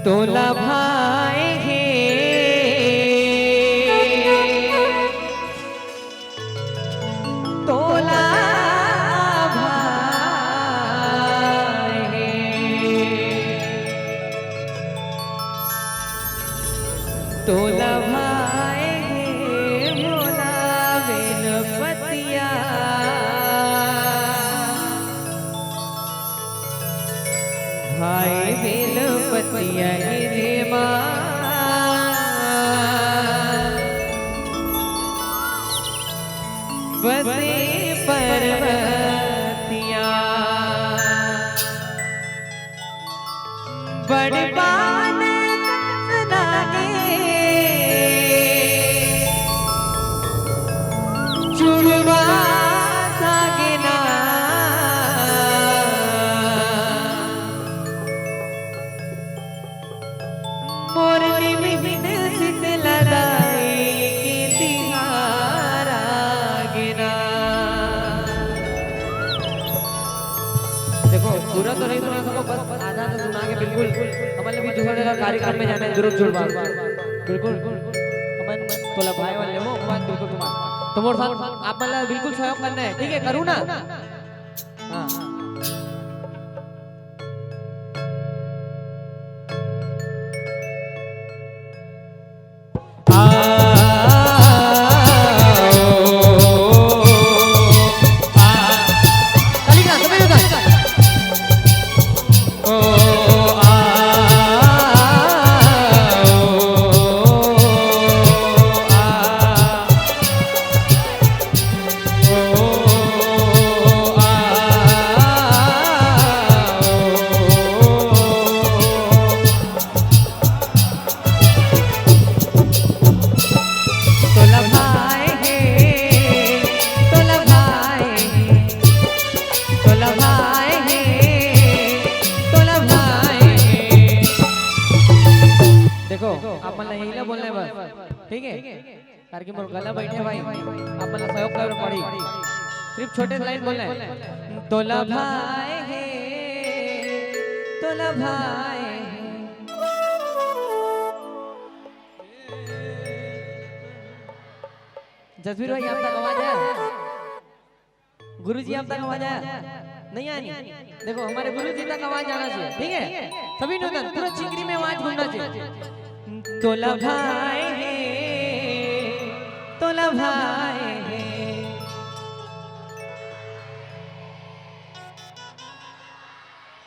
तोला भाई है तोला भाई है तोला भाई है भोला बेलपतिया भाई बेलपतिया रे माँ बसे पर्वतिया बड़े बान चुड़वा सागिना मोरनी बिन सित लदाई के तिहारा गिरा। देखो पूरा तो नहीं सुना सबको, बस आधा तो सुना के बिल्कुल हमारे भी दूसरे का कार्यक्रम में जाने जरूर जुड़वा बिल्कुल हमारे तोला भाई वाले वो बात बिल्कुल तुम्हारे साथ आप मतलब बिल्कुल सहयोग करना है, ठीक है? करूँ ना? हाँ आप मतलब यही ना बोलने बस, ठीक है? करके मोर गला बैठे भाई, आप मतलब सहयोग कर पड़ी, सिर्फ छोटे लाइन बोलना है। तोला भाई है तोला भाई है जसवीर भाई आप तक आवाज है? गुरुजी आप तक आवाज है? नहीं आनी? देखो हमारे गुरुजी तक आवाज आना चाहिए, ठीक है? सभी नूतन पूरा चिंगरी में आवाज घूमना चाहिए। तोला भाई है तोला भाई है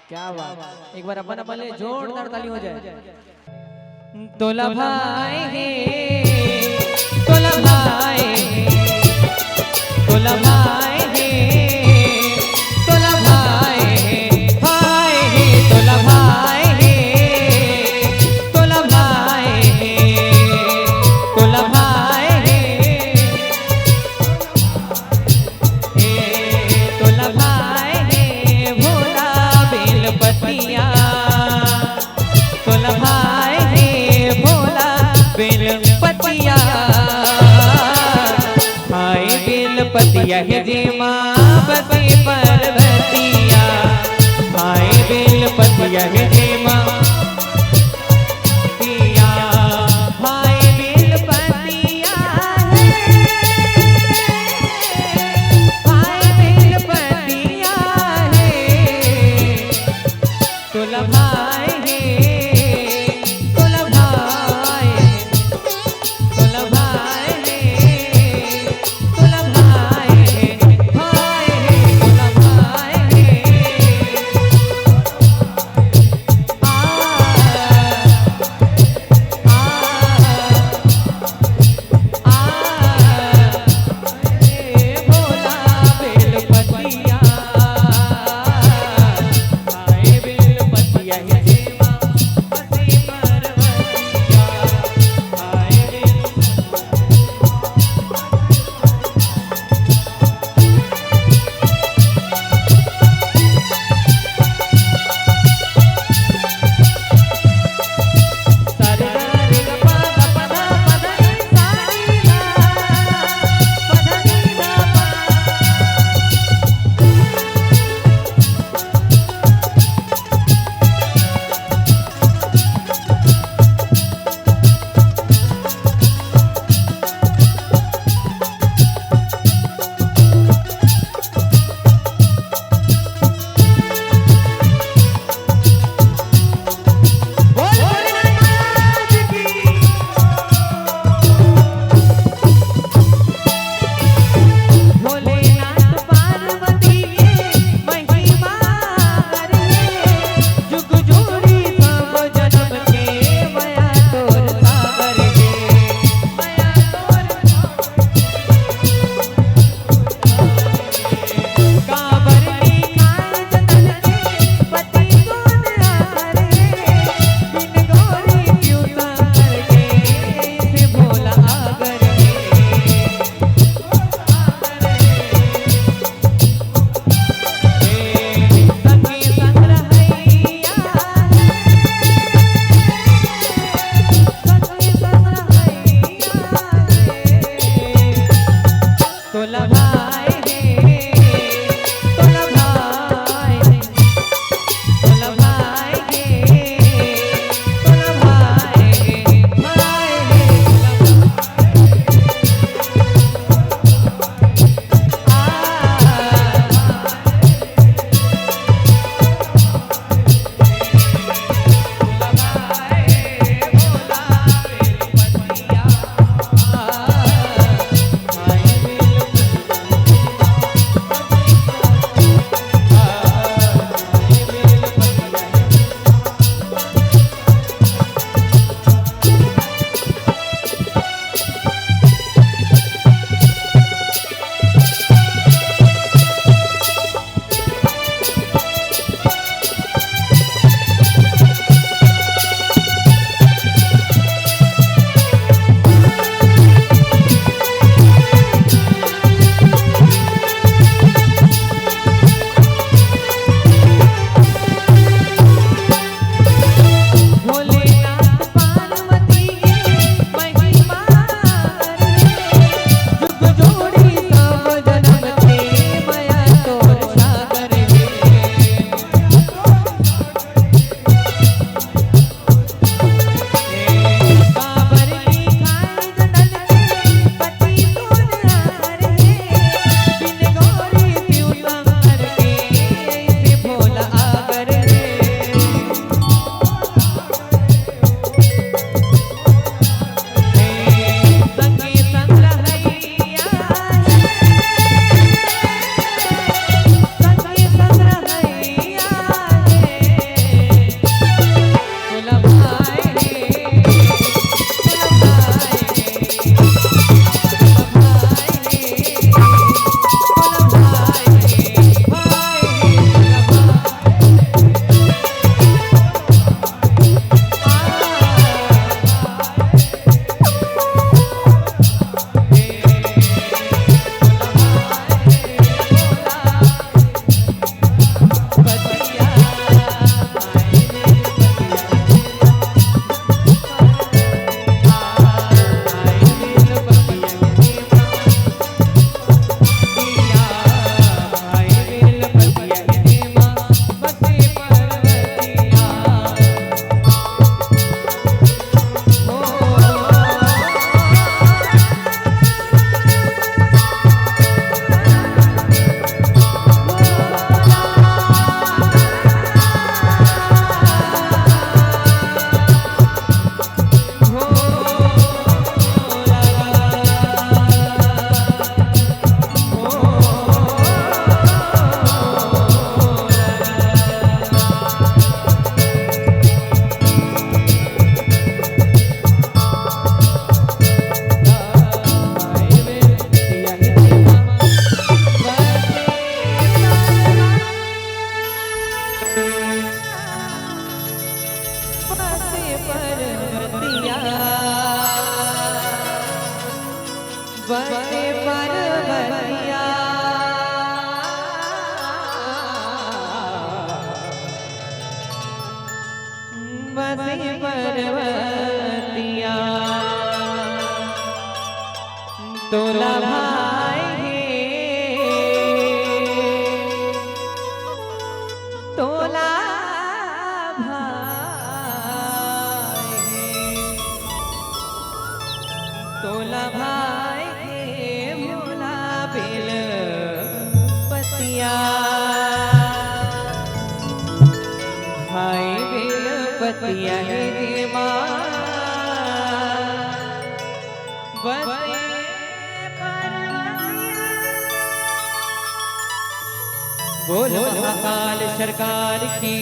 क्या बात, एक बार अपन अपन ले जोरदार ताली हो जाए। तोला भाई है तोला भाई है तोला भाई है तोला भाई है भाई है तोला भाई है तोला भाई है तोला भाई है तोला भाई है भोला बेलपतिया तोला भाई है भोला बेलपतिया भाई बेलपतिया है जे माँ बसे पर्वतिया भाई बेलपतिया है जे माँ भाई बेलपतिया है भाई बेलपतिया है तोला भाई है तोला भाई है तोला भाई है तोला भाई है बसी पर्वतिया तोला भाई तोला तोला भाई के भोला बेल पतिया भाई बेल पतिया रे माँ बसे बोल महाकाल सरकार की